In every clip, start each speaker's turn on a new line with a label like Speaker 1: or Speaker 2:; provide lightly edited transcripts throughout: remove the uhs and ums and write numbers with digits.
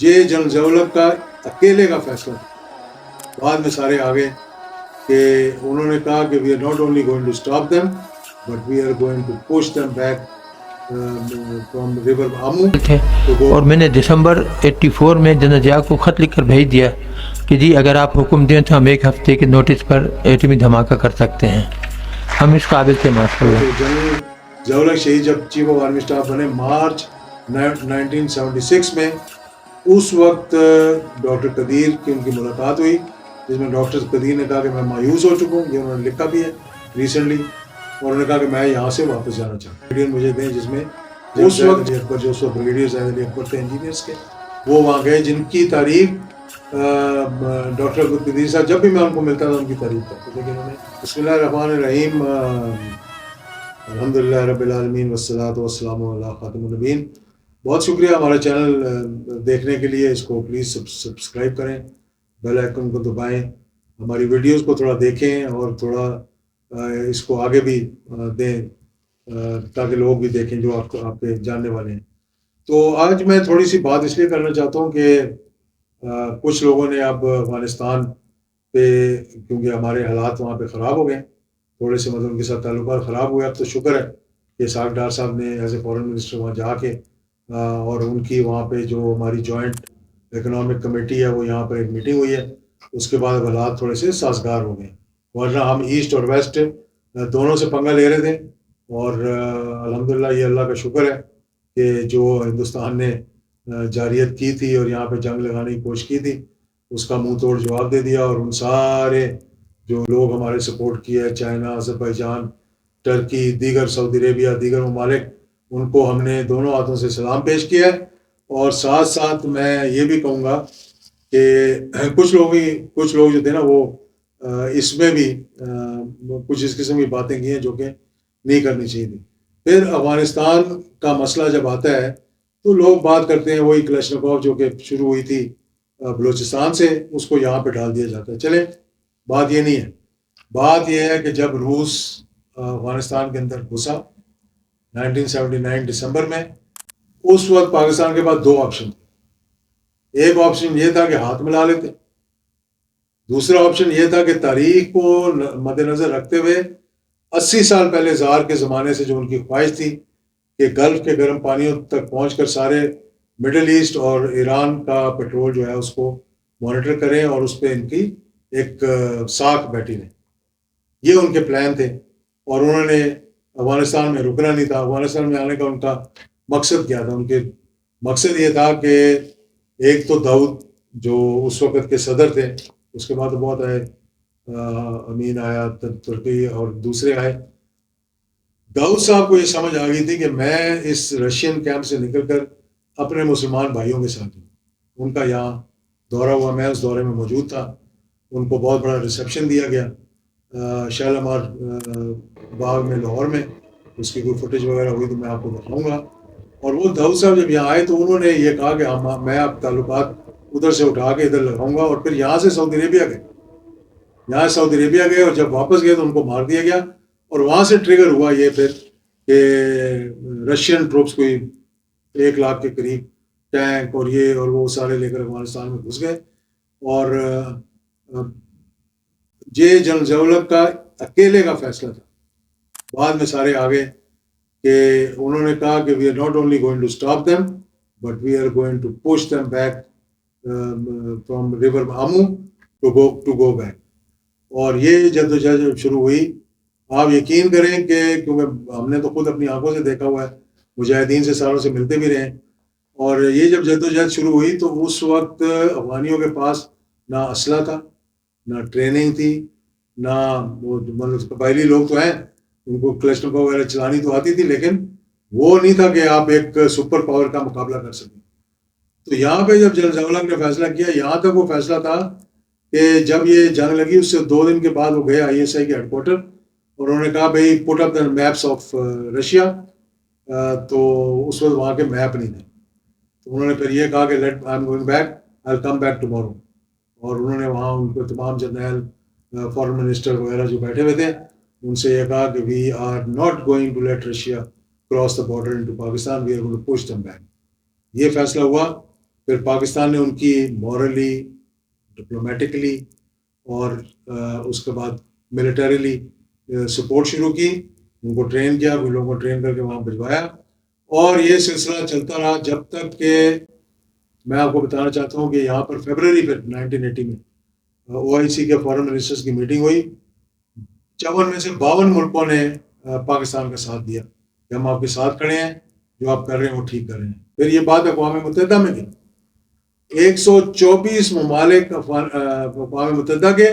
Speaker 1: یہ جنرل ضیاء الحق کا اکیلے کا فیصلہ تھا. بعد میں سارے آگے کہ انہوں نے کہا کہ we are not only going to stop them but we are going to push them back from river Amu
Speaker 2: تھے.
Speaker 1: To go.
Speaker 2: اور میں نے دسمبر 84 میں جنرل ضیاء کو خط لکھ کر بھیج دیا کہ جی اگر آپ حکم دیں تو ہم ایک ہفتے کے نوٹس پر ایٹمی دھماکہ کر سکتے ہیں. ہم اس قابل تھے ماشاء اللہ.
Speaker 1: جنرل ضیاء الحق شہید جب چیف آف آرمی اسٹاف بنے مارچ 1976 میں، اس وقت ڈاکٹر قدیر کی ان کی ملاقات ہوئی، جس میں ڈاکٹر قدیر نے کہا کہ میں مایوس ہو چکا ہوں، یہ انہوں نے لکھا بھی ہے ریسنٹلی، اور انہوں نے کہا کہ میں یہاں سے واپس جانا چاہتا ہوں. مجھے دیں جس میں اس وقت اکبر جو اس وقت بریگیڈیئر زاہد علی اکبر تھے انجینئرس کے، وہ وہاں گئے، جن کی تعریف ڈاکٹر قدیر صاحب جب بھی میں ان کو ملتا تھا ان کی تعریف کرتے تھے کہ انہوں نے. بسم اللہ الرحمن الرحیم. الحمدللہ رب العالمین والصلاۃ والسلام علی خاتم النبیین. بہت شکریہ ہمارا چینل دیکھنے کے لیے. اس کو پلیز سبسکرائب کریں، بیل آئیکن کو دبائیں، ہماری ویڈیوز کو تھوڑا دیکھیں اور تھوڑا اس کو آگے بھی دیں تاکہ لوگ بھی دیکھیں جو آپ کے جاننے والے ہیں. تو آج میں تھوڑی سی بات اس لیے کرنا چاہتا ہوں کہ کچھ لوگوں نے اب افغانستان پہ، کیونکہ ہمارے حالات وہاں پہ خراب ہو گئے تھوڑے سے، مطلب ان کے ساتھ تعلقات خراب ہوئے. اب تو شکر ہے کہ اسحاق ڈار صاحب نے ایز اے فارن منسٹر وہاں جا کے اور ان کی وہاں پہ جو ہماری جوائنٹ اکنامک کمیٹی ہے وہ یہاں پر ایک میٹنگ ہوئی ہے، اس کے بعد حالات تھوڑے سے سازگار ہو گئے. ورنہ ہم ایسٹ اور ویسٹ دونوں سے پنگا لے رہے تھے، اور الحمدللہ یہ اللہ کا شکر ہے کہ جو ہندوستان نے جارحیت کی تھی اور یہاں پہ جنگ لگانے کی کوشش کی تھی، اس کا منہ توڑ جواب دے دیا. اور ان سارے جو لوگ ہمارے سپورٹ کیے، چائنا، آذربائیجان، ٹرکی، دیگر سعودی عربیہ، دیگر ممالک، ان کو ہم نے دونوں ہاتھوں سے سلام پیش کیا ہے. اور ساتھ ساتھ میں یہ بھی کہوں گا کہ کچھ لوگ جو تھے نا وہ اس میں بھی کچھ اس قسم کی باتیں کی ہیں جو کہ نہیں کرنی چاہیے تھی. پھر افغانستان کا مسئلہ جب آتا ہے تو لوگ بات کرتے ہیں وہی کلشنکوف جو کہ شروع ہوئی تھی بلوچستان سے، اس کو یہاں پہ ڈال دیا جاتا ہے. چلے، بات یہ نہیں ہے. بات یہ ہے کہ جب روس افغانستان کے اندر گھسا 1979 دسمبر میں، اس وقت پاکستان کے پاس دو آپشن تھے. ایک آپشن یہ تھا کہ ہاتھ ملا لیتے، دوسرا آپشن یہ تھا کہ تاریخ کو مد نظر رکھتے ہوئے 80 سال پہلے زار کے زمانے سے جو ان کی خواہش تھی کہ گلف کے گرم پانیوں تک پہنچ کر سارے مڈل ایسٹ اور ایران کا پیٹرول جو ہے اس کو مانیٹر کریں اور اس پہ ان کی ایک ساکھ بیٹھی رہے. یہ ان کے پلان تھے، اور انہوں نے افغانستان میں رکنا نہیں تھا. افغانستان میں آنے کا ان کا مقصد کیا تھا؟ ان کے مقصد یہ تھا کہ ایک تو داؤد جو اس وقت کے صدر تھے، اس کے بعد بہت آئے، امین آیا ترکی اور دوسرے آئے. داؤد صاحب کو یہ سمجھ آ گئی تھی کہ میں اس رشین کیمپ سے نکل کر اپنے مسلمان بھائیوں کے ساتھ ہوں. ان کا یہاں دورہ ہوا، میں اس دورے میں موجود تھا. ان کو بہت بڑا ریسیپشن دیا گیا شالمار باغ میں لاہور میں. اس کی کوئی فوٹیج وغیرہ ہوئی تو میں آپ کو دکھاؤں گا. اور وہ داؤد صاحب جب یہاں آئے تو انہوں نے یہ کہا کہ میں اب تعلقات ادھر سے اٹھا کے ادھر لگاؤں گا. اور پھر یہاں سے سعودی عربیہ گئے اور جب واپس گئے تو ان کو مار دیا گیا. اور وہاں سے ٹریگر ہوا یہ پھر کہ رشین ٹروپس کوئی 1 لاکھ کے قریب ٹینک اور یہ اور وہ سارے لے کر افغانستان میں گھس گئے. اور یہ جنرل ضیاء الحق کا اکیلے کا فیصلہ تھا. بعد میں سارے آگے کہ انہوں نے کہا کہ we are not only going to stop them but we are going to push them back from river Amu to go back. اور یہ جدوجہد شروع ہوئی. آپ یقین کریں کہ کیونکہ ہم نے تو خود اپنی آنکھوں سے دیکھا ہوا ہے، مجاہدین سے سالوں سے ملتے بھی رہے. اور یہ جب جدوجہد شروع ہوئی تو اس وقت افغانیوں کے پاس نہ اسلحہ تھا، نہ ٹریننگ تھی، نہ مطلب قبائلی لوگ تو ہیں، ان کو کلشنکوف وغیرہ چلانی تو آتی تھی، لیکن وہ نہیں تھا کہ آپ ایک سپر پاور کا مقابلہ کر سکیں. تو یہاں پہ جب جنرل ضیاء الحق نے فیصلہ کیا، یہاں تک وہ فیصلہ تھا کہ جب یہ جنگ لگی اس سے 2 دن کے بعد وہ گئے ISI کے ہیڈ کوارٹر اور انہوں نے کہا بھائی پٹ اپ دا میپس آف رشیا. تو اس وقت وہاں کے میپ نہیں تھے. تو انہوں نے پھر یہ کہا کہ let I am going back, I will come back tomorrow. اور انہوں نے وہاں ان کو تمام جرنیل، فارن منسٹر وغیرہ جو بیٹھے ہوئے تھے ان سے یہ کہا کہ we are not going to let Russia cross the border into Pakistan, we are going to push them back. یہ فیصلہ ہوا. پھر پاکستان نے ان کی مورلی، ڈپلومیٹکلی اور اس کے بعد ملٹریلی سپورٹ شروع کی، ان کو ٹرین کیا، ان لوگوں کو ٹرین کر کے وہاں بھجوایا، اور یہ سلسلہ چلتا رہا جب تک کہ میں آپ کو بتانا چاہتا ہوں کہ یہاں پر فیبرری پھر 1980 میں OIC کے فارن منسٹرز کی میٹنگ ہوئی، 54 میں سے 52 ملکوں نے پاکستان کا ساتھ دیا کہ ہم آپ کے ساتھ کھڑے ہیں، جو آپ کر رہے ہیں وہ ٹھیک کر رہے ہیں۔ پھر یہ بات اقوام متحدہ میں گئی، 124 ممالک اقوام متحدہ کے،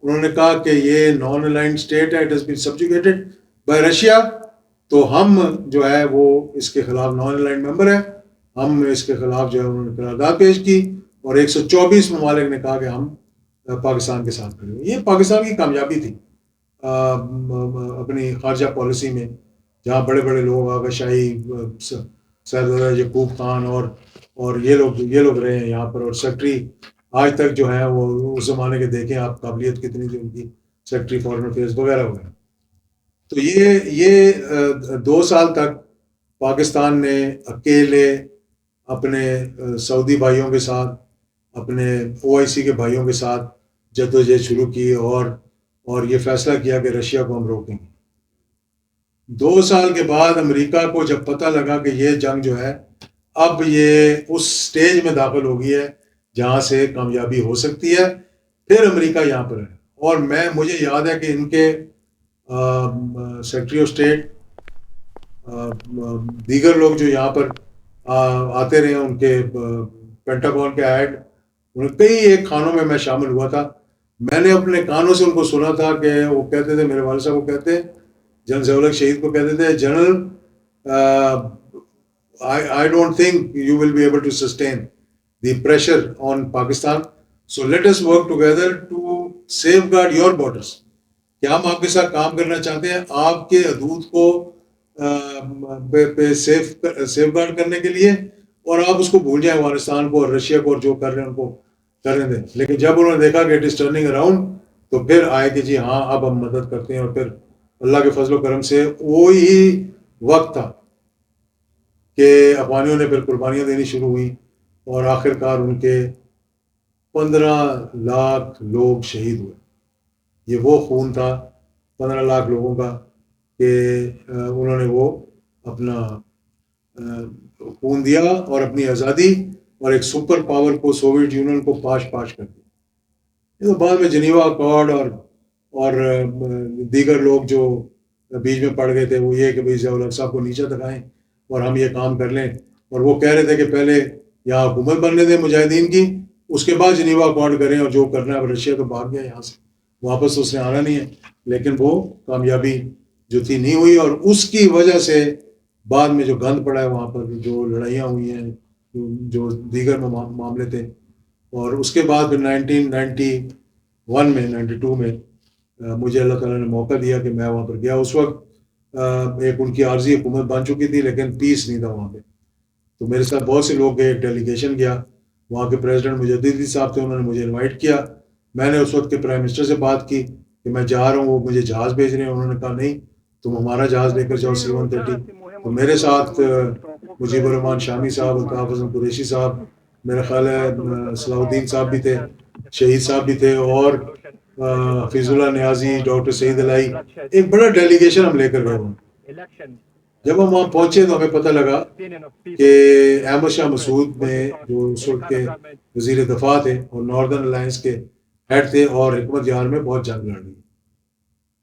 Speaker 1: انہوں نے کہا کہ یہ نان الائنڈ اسٹیٹ ہے، it has been subjugated by Russia, تو ہم جو ہے وہ اس کے خلاف نان الائنڈ ممبر ہے، ہم اس کے خلاف جو ہے انہوں نے قرارداد پیش کی، اور 124 ممالک نے کہا کہ ہم پاکستان کے ساتھ کھڑے ہوئے۔ یہ پاکستان کی کامیابی تھی اپنی خارجہ پالیسی میں، جہاں بڑے بڑے لوگ آغا شاہی، سیدزادہ یعقوب خان اور یہ لوگ رہے ہیں یہاں پر، اور سیکٹری آج تک جو ہے وہ اس زمانے کے دیکھیں آپ قابلیت کتنی تھی ان کی، سیکٹری فارن افیئرز وغیرہ وغیرہ۔ تو یہ 2 سال تک پاکستان نے اکیلے اپنے سعودی بھائیوں کے ساتھ، اپنے OIC کے بھائیوں کے ساتھ جدوجہد شروع کی، اور یہ فیصلہ کیا کہ رشیا کو ہم روکیں گے۔ 2 سال کے بعد امریکہ کو جب پتہ لگا کہ یہ جنگ جو ہے اب یہ اس سٹیج میں داخل ہو گئی ہے جہاں سے کامیابی ہو سکتی ہے، پھر امریکہ یہاں پر ہے، اور مجھے یاد ہے کہ ان کے سیکرٹری آف اسٹیٹ، دیگر لوگ جو یہاں پر آتے رہے ہیں، ان کے پینٹاگون کے ہیڈ، کئی ایک خانوں میں شامل ہوا تھا، میں نے اپنے کانوں سے ان کو سنا تھا کہ وہ کہتے تھے، میرے والد صاحب کو کہتے ہیں، جنرل ضیاء الحق شہید کو کہتے تھے، general I don't think you will be able to sustain the pressure on Pakistan, so let us work together to safeguard your borders. کہ ہم آپ کے ساتھ کام کرنا چاہتے ہیں آپ کے حدود کو سیف گارڈ کرنے کے لیے، اور آپ اس کو بھول جائیں افغانستان کو اور رشیا کو، اور جو کر رہے ہیں ان کو کرنے دیں۔ لیکن جب انہوں نے دیکھا کہ اٹ از ٹرننگ اراؤنڈ، تو پھر آئے کہ جی ہاں اب ہم مدد کرتے ہیں، اور پھر اللہ کے فضل و کرم سے وہی وقت تھا کہ افغانیوں نے پھر قربانیاں دینی شروع ہوئیں، اور آخر کار ان کے 15 لاکھ لوگ شہید ہوئے۔ یہ وہ خون تھا 15 لاکھ لوگوں کا کہ انہوں نے وہ اپنا خون دیا اور اپنی آزادی اور ایک سپر پاور کو، سوویت یونین کو پاش کر دیا۔ یہ تو بعد میں جنیوا اکارڈ اور دیگر لوگ جو بیچ میں پڑ گئے تھے، وہ یہ کہ بھائی ضیاء الحق صاحب کو نیچے دکھائیں اور ہم یہ کام کر لیں، اور وہ کہہ رہے تھے کہ پہلے یہاں حکومت بننے دیں مجاہدین کی، اس کے بعد جنیوا اکارڈ کریں، اور جو کرنا ہے۔ اب رشیا تو بھاگ گیا یہاں سے، واپس اس نے آنا نہیں ہے، لیکن وہ کامیابی جو تھی نہیں ہوئی، اور اس کی وجہ سے بعد میں جو گند پڑا ہے وہاں پر، جو لڑائیاں ہوئی ہیں، جو دیگر معاملے تھے، اور اس کے بعد پھر 1992 میں مجھے اللہ تعالیٰ نے موقع دیا کہ میں وہاں پر گیا۔ اس وقت ایک ان کی عارضی حکومت بن چکی تھی، لیکن پیس نہیں تھا وہاں پہ، تو میرے ساتھ بہت سے لوگ گئے، ایک ڈیلیگیشن گیا، وہاں کے پریزیڈنٹ مجددی صاحب تھے، انہوں نے مجھے انوائٹ کیا۔ میں نے اس وقت کے پرائم منسٹر سے بات کی کہ میں جا رہا ہوں، وہ مجھے جہاز بھیج رہے ہیں، انہوں نے کہا نہیں تم ہمارا جہاز لے کر جاؤ C-130۔ تو میرے ساتھ مجیب الرحمان شامی صاحب، الطاف حسن قریشی صاحب، میرا خیال ہے صلاح الدین صاحب بھی تھے، شہید صاحب بھی تھے، اور حفیظ اللہ نیازی، ڈاکٹر سعید الہی، ایک بڑا ڈیلیگیشن ہم لے کر گئے وہاں۔ جب ہم وہاں پہنچے تو ہمیں پتہ لگا کہ احمد شاہ مسعود میں جو اس وقت کے وزیر دفاع تھے اور ناردرن الائنس کے ہیڈ تھے، اور حکمت جہار میں بہت جنگ لڑ رہی۔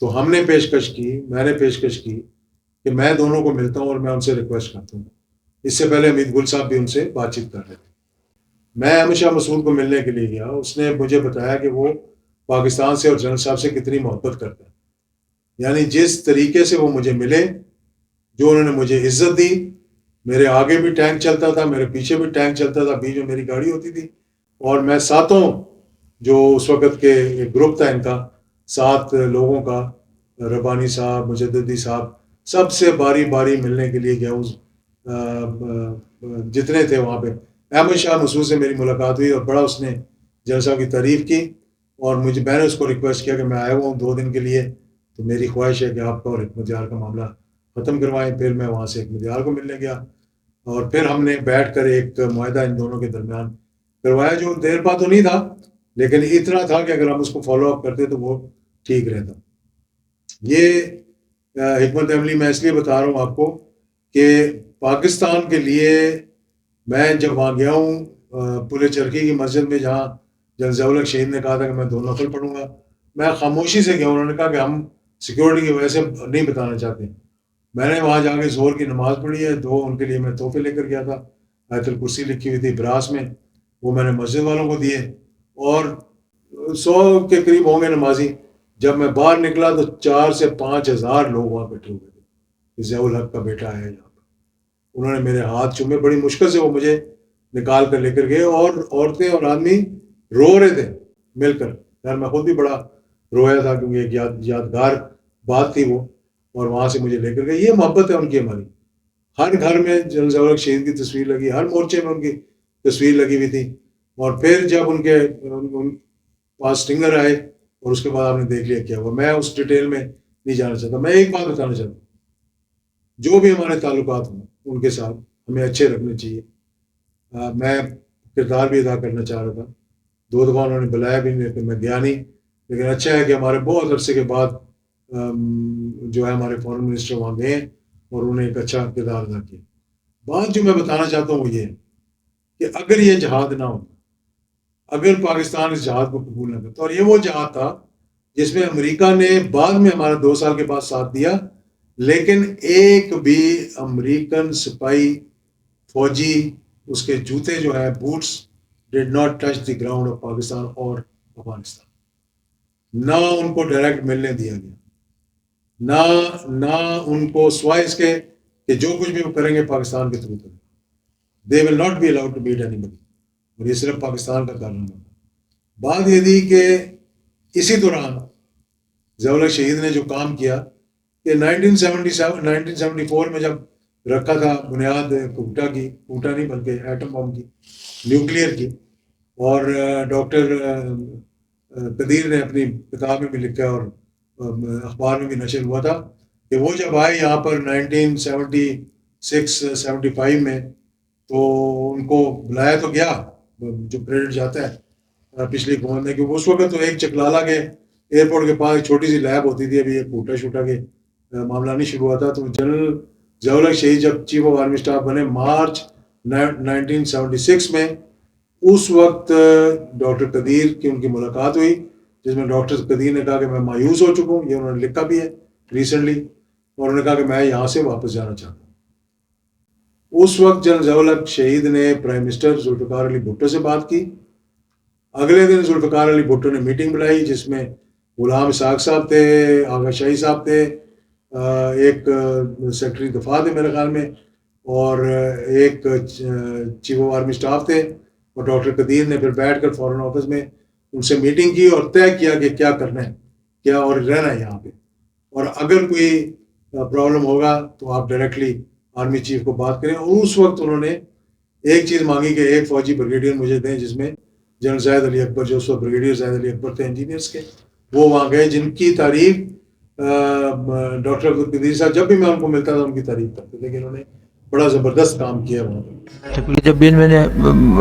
Speaker 1: تو ہم نے پیشکش کی، میں نے پیشکش کی کہ میں دونوں کو ملتا ہوں اور میں ان سے ریکویسٹ کرتا ہوں۔ اس سے پہلے امید گل صاحب بھی ان سے بات چیت کر رہے تھے۔ میں احمد شاہ مسعود کو ملنے کے لیے گیا، اس نے مجھے بتایا کہ وہ پاکستان سے اور جنرل صاحب سے کتنی محبت کرتے ہیں، یعنی جس طریقے سے وہ مجھے ملے، جو انہوں نے مجھے عزت دی، میرے آگے بھی ٹینک چلتا تھا، میرے پیچھے بھی ٹینک چلتا تھا، بیچ میں میری گاڑی ہوتی تھی، اور میں ساتوں جو اس وقت کے ایک گروپ تھا ان کا، 7 لوگوں کا، ربانی صاحب، مجددی صاحب، سب سے باری باری ملنے کے لیے گیا، جتنے تھے وہاں پہ۔ احمد شاہ مسعود سے میری ملاقات ہوئی، اور بڑا اس نے جنرل صاحب کی تعریف کی، اور میں نے اس کو ریکویسٹ کیا کہ میں آیا ہوا ہوں 2 دن کے لیے، تو میری خواہش ہے کہ آپ کا اور حکمت جہار کا معاملہ ختم کروائیں۔ پھر میں وہاں سے حکمت جہار کو ملنے گیا، اور پھر ہم نے بیٹھ کر ایک معاہدہ ان دونوں کے درمیان کروایا، جو دیر پا تو نہیں تھا لیکن اتنا تھا کہ اگر ہم اس کو فالو اپ کرتے تو وہ ٹھیک رہتا. یہ حکمت عملی میں اس لیے بتا رہا ہوں آپ کو کہ پاکستان کے لیے میں جب وہاں گیا ہوں پل چرخی کی مسجد میں جہاں جنرل ضیاء الحق شہید نے کہا تھا کہ میں 2 نفل پڑھوں گا، میں خاموشی سے گیا. انہوں نے کہا کہ ہم سیکورٹی کی وجہ سے نہیں بتانا چاہتے. میں نے وہاں جا کے ظہر کی نماز پڑھی ہے. 2 ان کے لیے میں تحفے لے کر گیا تھا، آیت الکرسی لکھی ہوئی تھی براس میں، وہ میں نے مسجد والوں کو دیے. اور 100 کے قریب ہوں گے نمازی. جب میں باہر نکلا تو 4 سے 5 ہزار لوگ وہاں بیٹھے ہوئے تھے. ضیاء الحق کا بیٹا ہے یہاں پہ. انہوں نے میرے ہاتھ چومے، بڑی مشکل سے وہ مجھے نکال کر لے کر گئے، اور عورتیں اور آدمی رو رہے تھے مل کر. یار میں خود بھی بڑا رویا تھا کیونکہ ایک یادگار بات تھی وہ. اور وہاں سے مجھے لے کر گئے. یہ محبت ہے ان کی ہماری. ہر گھر میں جنرل ضیاء الحق شہید کی تصویر لگی، ہر مورچے میں ان کی تصویر لگی ہوئی تھی. اور پھر جب ان کے پاس اسٹنگر آئے اور اس کے بعد آپ نے دیکھ لیا کیا ہوا. میں اس ڈیٹیل میں نہیں جانا چاہتا. میں ایک بات بتانا چاہتا ہوں، جو بھی ہمارے تعلقات ہوں ان کے ساتھ ہمیں اچھے رکھنے چاہیے. میں کردار بھی ادا کرنا چاہ رہا تھا. 2 دفعہ انہوں نے بلایا بھی نہیں لیکن میں گیا نہیں. لیکن اچھا ہے کہ ہمارے بہت عرصے کے بعد جو ہے ہمارے فارن منسٹر وہاں گئے اور انہوں نے ایک اچھا کردار ادا کیا. بات جو میں بتانا چاہتا ہوں وہ یہ ہے کہ اگر یہ جہاد نہ ہوتا، اگر پاکستان اس جہاد کو قبول نہ کرتا، اور یہ وہ جہاد تھا جس میں امریکہ نے بعد میں ہمارا 2 سال کے بعد ساتھ دیا، لیکن ایک بھی امریکن سپاہی فوجی اس کے جوتے جو ہے boots did not touch the ground of Pakistan اور افغانستان. نہ ان کو ڈائریکٹ ملنے دیا گیا، نہ ان کو سوائے اس کے کہ جو کچھ بھی وہ کریں گے پاکستان کے تھرو کریں. They will not be allowed to meet anybody. اور یہ صرف پاکستان کا کارنامہ تھا. بات یہ تھی کہ اسی دوران ضیاء الحق شہید نے جو کام کیا کہ 1974 میں جب رکھا تھا بنیاد کوٹا کی، کوٹا نہیں بلکہ ایٹم بم کی، نیوکلیئر کی، اور ڈاکٹر قدیر نے اپنی کتاب میں بھی لکھا اور اخبار میں بھی نشر ہوا تھا کہ وہ جب آئے یہاں پر 1976-75 میں تو ان کو بلایا تو گیا جو پریڈ جاتا ہے پچھلی حکومت نے، کیونکہ اس وقت تو ایک چکلالہ کے ایئرپورٹ کے پاس ایک چھوٹی سی لیب ہوتی تھی، ابھی ایک کوٹا شوٹا کے معاملہ نہیں شروع ہوا تھا. تو جنرل ضیاء الحق شہید جب چیف آف آرمی اسٹاف بنے مارچ 1976 میں، اس وقت ڈاکٹر قدیر کی ان کی ملاقات ہوئی، جس میں ڈاکٹر قدیر نے کہا کہ میں مایوس ہو چکا ہوں، یہ انہوں نے لکھا بھی ہے ریسنٹلی، اور انہوں نے کہا کہ میں یہاں سے واپس جانا چاہتا ہوں. اس وقت جنرل ضیاء الحق شہید نے پرائم منسٹر ذوالفقار علی بھٹو سے بات کی. اگلے دن ذوالفقار علی بھٹو نے میٹنگ بلائی جس میں غلام اسحاق صاحب تھے، آغا شاہی صاحب تھے، ایک سیکرٹری دفاع تھے میرے خیال میں، اور ایک چیف آف آرمی اسٹاف تھے، اور ڈاکٹر قدیر نے پھر بیٹھ کر فارن آفس میں ان سے میٹنگ کی اور طے کیا کہ کیا کرنا ہے، کیا اور رہنا ہے یہاں پہ، اور اگر کوئی پرابلم ہوگا تو آپ ڈائریکٹلی آرمی چیف کو بات کریں. اور اس وقت انہوں نے ایک چیز مانگی کہ ایک فوجی بریگیڈیئر مجھے دیں، جس میں جنرل زاہد علی اکبر، جو اس وقت بریگیڈیئر زاہد علی اکبر تھے انجینئرس کے، وہ وہاں گئے، جن کی تعریف ڈاکٹر عبدالقدیر صاحب جب بھی میں ان کو ملتا تھا ان کی تعریف کرتے تھے کہ انہوں نے بڑا زبردست کام کیا وہاں پہ.
Speaker 2: جب بھی میں نے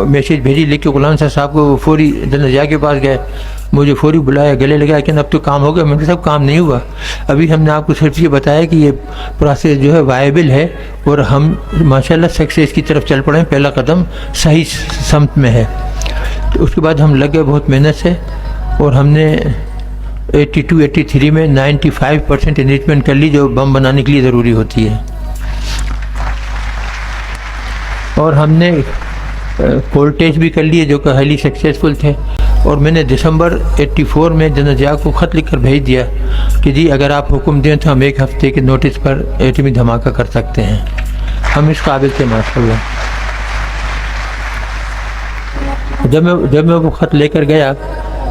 Speaker 2: میسیج بھیجی لکھ کے غلام صاحب کو، وہ فوری جنرل ضیاء کے پاس گئے، مجھے فوری بلایا، گلے لگا، لیکن اب تو کام ہو گیا. میں نے کہا صاحب کام نہیں ہوا، ابھی ہم نے آپ کو صرف یہ بتایا کہ یہ پروسیس جو ہے وائبل ہے، اور ہم ماشاءاللہ سکسیس کی طرف چل پڑے ہیں، پہلا قدم صحیح سمت میں ہے. تو اس کے بعد ہم لگ گئے بہت محنت سے، اور ہم نے 82-83 میں 95% انریچمنٹ کر لی جو بم بنانے کے لیے ضروری ہوتی ہے. اور ہم نے کولڈ ٹیسٹ بھی کر لیے جو کہ ہائیلی سکسیزفل تھے. اور میں نے دسمبر 84 میں جنرل ضیاء کو خط لکھ کر بھیج دیا کہ جی اگر آپ حکم دیں تو ہم 1 ہفتے کے نوٹس پر ایٹمی دھماکہ کر سکتے ہیں. ہم اس قابل تھے ماشاءاللہ. جب میں وہ خط لے کر گیا،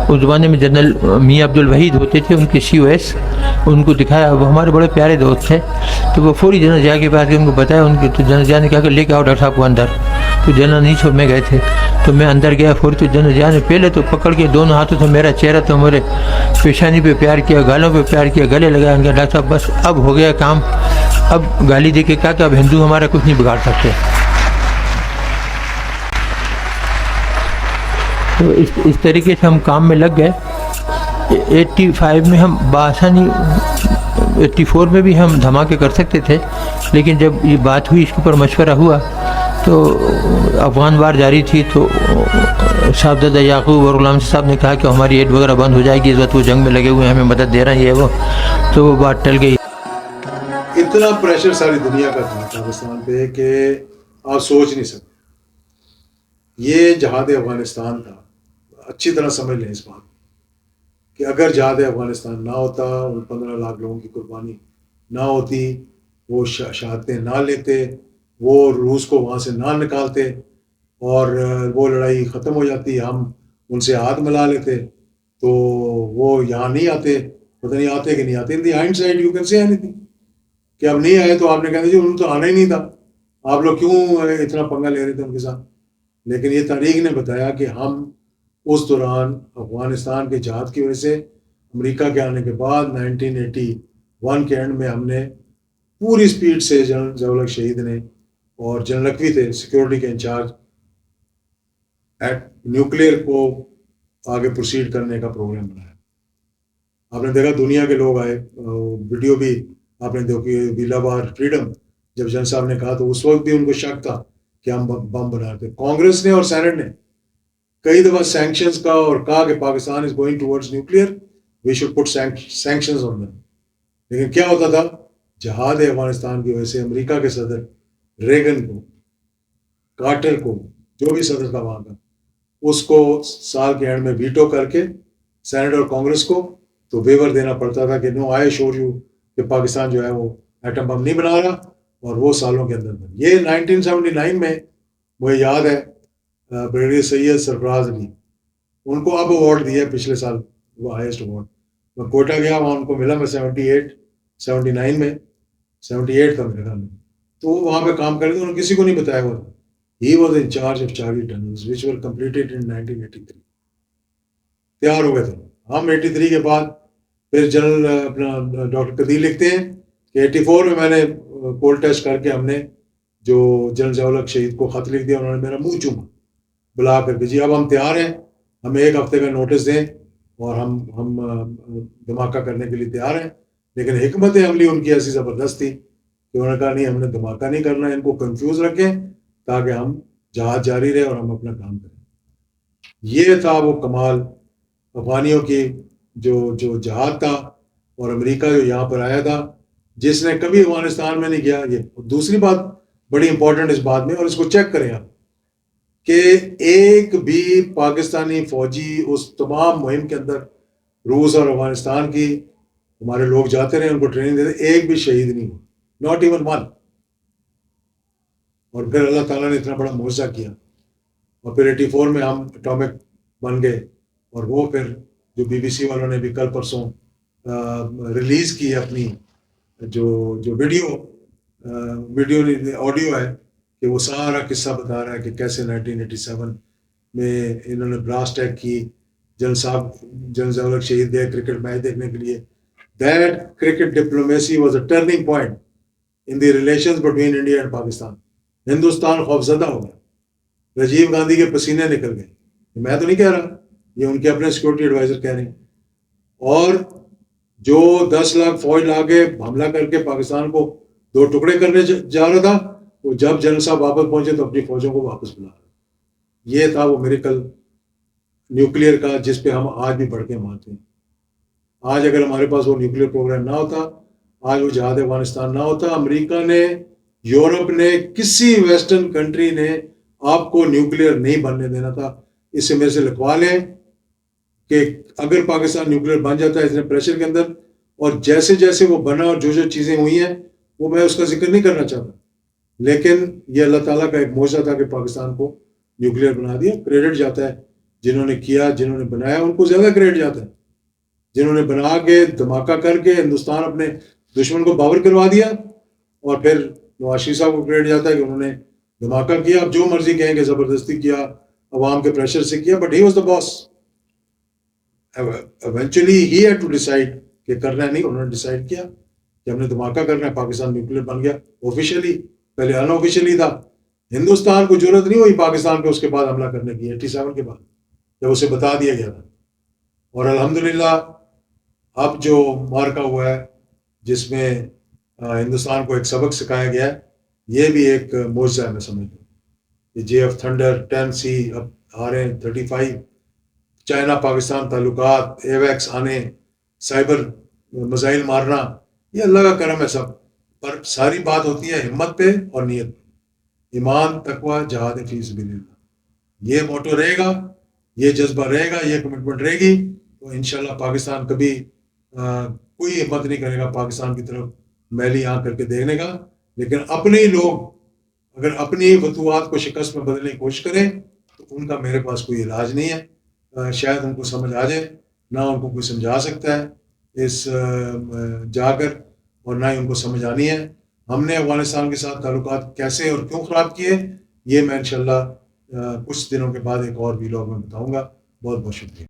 Speaker 2: اس زمانے میں جنرل میاں عبدالوحید ہوتے تھے، ان کے COS، ان کو دکھایا، وہ ہمارے بڑے پیارے دوست تھے. تو وہ فوری جنرل ضیاء کے پاس ان کو بتایا، ان کے تو جنرل ضیاء نے کہا کہ لے کے آؤ ڈاکٹر صاحب کو اندر. تو جنرل نہیں چھوڑ میں گئے تھے، تو میں اندر گیا فوری. تو جنرل ضیاء نے پہلے تو پکڑ کے دونوں ہاتھوں سے میرا چہرہ تو میرے پیشانی پہ پیار کیا، گالوں پہ پیار کیا، گلے لگایا. ان کا ڈاکٹر صاحب بس اب ہو گیا کام. اب گالی دے کے کہا کہ اب ہندو ہمارا کچھ نہیں بگاڑ سکتے. تو اس طریقے سے ہم کام میں لگ گئے. 85 میں ہم بآسانی 84 میں بھی ہم دھماکے کر سکتے تھے, لیکن جب یہ بات ہوئی, اس کے اوپر مشورہ ہوا, تو افغان وار جاری تھی, تو صاحبزادہ یعقوب اور غلام صاحب نے کہا کہ ہماری ایڈ وغیرہ بند ہو جائے گی, اس وقت وہ جنگ میں لگے ہوئے ہیں, ہمیں مدد دے رہے ہیں یہ وہ, تو وہ بات ٹل گئی.
Speaker 1: اتنا پریشر ساری دنیا کا تھا پاکستان پہ کہ آپ سوچ نہیں سکتے. یہ جہاد افغانستان تھا. اچھی طرح سمجھ لیں اس بات کہ اگر جہاد افغانستان نہ ہوتا, ان 15 لاکھ لوگوں کی قربانی نہ ہوتی, وہ شہادتیں نہ لیتے, وہ روس کو وہاں سے نہ نکالتے, اور وہ لڑائی ختم ہو جاتی, ہم ان سے ہاتھ ملا لیتے, تو وہ یہاں نہیں آتے. پتہ نہیں آتے کہ نہیں آتے. In the hindsight you can say anything کہ اب نہیں آئے تو آپ نے کہا جی انہوں تو آنا ہی نہیں تھا, آپ لوگ کیوں اتنا پنگا لے رہے تھے ان کے ساتھ. لیکن یہ تاریخ نے بتایا کہ ہم اس دوران افغانستان کے جہاد کی وجہ سے, امریکہ کے آنے کے بعد 1981 کے اینڈ میں ہم نے پوری سپیڈ سے جنرل ضیاء الحق شہید نے, اور جنرل نقوی تھے سیکورٹی کے انچارج, نیوکلیئر کو آگے پروسیڈ کرنے کا پروگرام بنایا. آپ نے دیکھا دنیا کے لوگ آئے, ویڈیو بھی آپ نے دیکھی, وی لو آور فریڈم, جب جنرل صاحب نے کہا تو اس وقت بھی ان کو شک تھا کہ ہم بم بناتے. کانگریس نے اور سینٹ نے کئی دفعہ سینکشنز کا اور کہا کہ Pakistan is going towards nuclear, we should put sanctions on them. لیکن کیا ہوتا تھا, جہاد افغانستان کی وجہ سے امریکہ کے صدر ریگن کو, کارٹر کو, جو بھی صدر تھا وہاں کا, اس کو سال کے اینڈ میں ویٹو کر کے سینٹ اور کانگریس کو تو ویور دینا پڑتا تھا کہ نو آئی شور یو کہ پاکستان جو ہے وہ ایٹم بم نہیں بنا رہا, اور وہ سالوں کے اندر. یہ 1979 میں مجھے یاد ہے بریگیڈیئر سید سرفراز علی, ان کو اب ایوارڈ دیا ہے پچھلے سال, وہ ہائیسٹ ایوارڈ. میں کوئٹہ گیا, وہاں ان کو ملا, میں 79 میں 78 تھا میرے خیال میں, تو وہ وہاں پہ کام کر رہے تھے, انہوں نے کسی کو نہیں بتایا ہوا تھا. He was in charge of Charlie tunnels which were completed in 1983. تیار ہو گئے تھے ہم. 83 کے بعد پھر جنرل اپنا ڈاکٹر قدیر لکھتے ہیں کہ 84 میں میں نے کول ٹیسٹ کر کے ہم نے جو جنرل ضیاء الحق شہید کو خط لکھ دیا, انہوں نے میرا منہ چوما بلا کر کے, جی اب ہم تیار ہیں, ہمیں 1 ہفتے کا نوٹس دیں اور ہم دھماکہ کرنے کے لیے تیار ہیں. لیکن حکمت عملی ان کی ایسی زبردست تھی کہ انہوں نے کہا نہیں, ہم نے دھماکہ نہیں کرنا, ان کو کنفیوز رکھیں تاکہ ہم جہاد جاری رہے اور ہم اپنا کام کریں. یہ تھا وہ کمال افغانیوں کی جو جہاد تھا, اور امریکہ جو یہاں پر آیا تھا جس نے کبھی افغانستان میں نہیں کیا. یہ دوسری بات بڑی امپورٹنٹ اس بات میں, اور اس کو چیک کریں آپ کہ ایک بھی پاکستانی فوجی اس تمام مہم کے اندر, روس اور افغانستان کی ہمارے لوگ جاتے رہے, ان کو ٹریننگ دیتے, ایک بھی شہید نہیں ہوا, ناٹ ایون ون. اور پھر اللہ تعالیٰ نے اتنا بڑا معجزہ کیا, اور پھر 84 میں ہم اٹامک بن گئے. اور وہ پھر جو BBC والوں نے بھی کل پرسوں ریلیز کی اپنی جو ویڈیو آڈیو ہے, کہ وہ سارا قصہ بتا رہا ہے کہ کیسے 1987 میں انہوں نے براسٹ اٹیک کی. جنرل ضیاء الحق شہید گئے کرکٹ میچ دیکھنے کے لیے. That cricket diplomacy was a turning point in the relations between India and Pakistan. Hindustan خوفزدہ ہو گیا, راجیو گاندھی کے پسینے نکل گئے. میں تو نہیں کہہ رہا, یہ ان کے اپنے سیکورٹی ایڈوائزر کہہ رہے ہیں. اور جو 10 لاکھ فوج لا کے حملہ کر کے پاکستان کو 2 ٹکڑے کرنے جا رہا تھا, وہ جب جنرل صاحب واپس پہنچے تو اپنی فوجوں کو واپس بلا رہا. یہ تھا وہ میریکل نیوکلیئر کا, جس پہ ہم آج بھی بڑھ کے مانتے ہیں. آج اگر ہمارے پاس وہ نیوکلیئر پروگرام نہ ہوتا, آج وہ جہاد افغانستان نہ ہوتا, امریکہ نے, یورپ نے, کسی ویسٹرن کنٹری نے آپ کو نیوکلیئر نہیں بننے دینا تھا. اس سے میرے سے لکھوا لیں کہ اگر پاکستان نیوکلیئر بن جاتا ہے اتنے پریشر کے اندر, اور جیسے جیسے وہ بنا اور جو چیزیں ہوئی ہیں وہ میں اس کا ذکر نہیں کرنا چاہتا, لیکن یہ اللہ تعالیٰ کا ایک معجزہ تھا کہ پاکستان کو نیوکلیئر بنا دیا. کریڈٹ جاتا ہے جنہوں نے کیا, جنہوں نے بنایا, ان کو زیادہ کریڈٹ جاتا ہے. جنہوں نے بنا کے دھماکہ کر کے ہندوستان اپنے دشمن کو باور کروا دیا, اور پھر نواز شریف صاحب کو کریڈٹ جاتا ہے کہ انہوں نے دھماکہ کیا. اب جو مرضی کہیں کہ زبردستی کیا, عوام کے پریشر سے کیا, but he was the boss. Eventually he had to decide کہ کرنا نہیں, انہوں نے ڈیسائڈ کیا کہ ہم نے دھماکہ کرنا ہے. پاکستان نیوکلیئر بن گیا آفیشیلی, پہلے ان آفیشیلی تھا. ہندوستان کو ضرورت نہیں ہوئی پاکستان پہ اس کے بعد حملہ کرنے کی 87 کے بعد. جب اسے بتا دیا گیا تھا. اور الحمدللہ اب جو مارکا ہوا ہے جس میں ہندوستان کو ایک سبق سکھایا گیا ہے, یہ بھی ایک معجزہ ہے. میں سمجھتا ہوں کہ JF تھنڈر 10C اب آ رہے ہیں, 35 چائنا پاکستان تعلقات, ایویکس آنے, سائبر میزائل مارنا, یہ اللہ کا کرم ہے سب. پر ساری بات ہوتی ہے ہمت پہ اور نیت پہ. ایمان, تقوی, جہاد فی سبیل اللہ, یہ موٹو رہے گا, یہ جذبہ رہے گا, یہ کمٹمنٹ رہے گی, تو انشاءاللہ پاکستان کبھی کوئی ہمت نہیں کرے گا پاکستان کی طرف میلی آنکھ کر کے دیکھنے کا. لیکن اپنے ہی لوگ اگر اپنی فتوحات کو شکست میں بدلنے کی کوشش کریں تو ان کا میرے پاس کوئی علاج نہیں ہے. شاید ان کو سمجھ آ جائے, نہ ان کو کوئی سمجھا سکتا ہے اس جا کر, اور نہ ہی ان کو سمجھ آنی ہے. ہم نے افغانستان کے ساتھ تعلقات کیسے اور کیوں خراب کیے, یہ میں انشاءاللہ کچھ دنوں کے بعد ایک اور ویلاگ میں بتاؤں گا. بہت بہت شکریہ.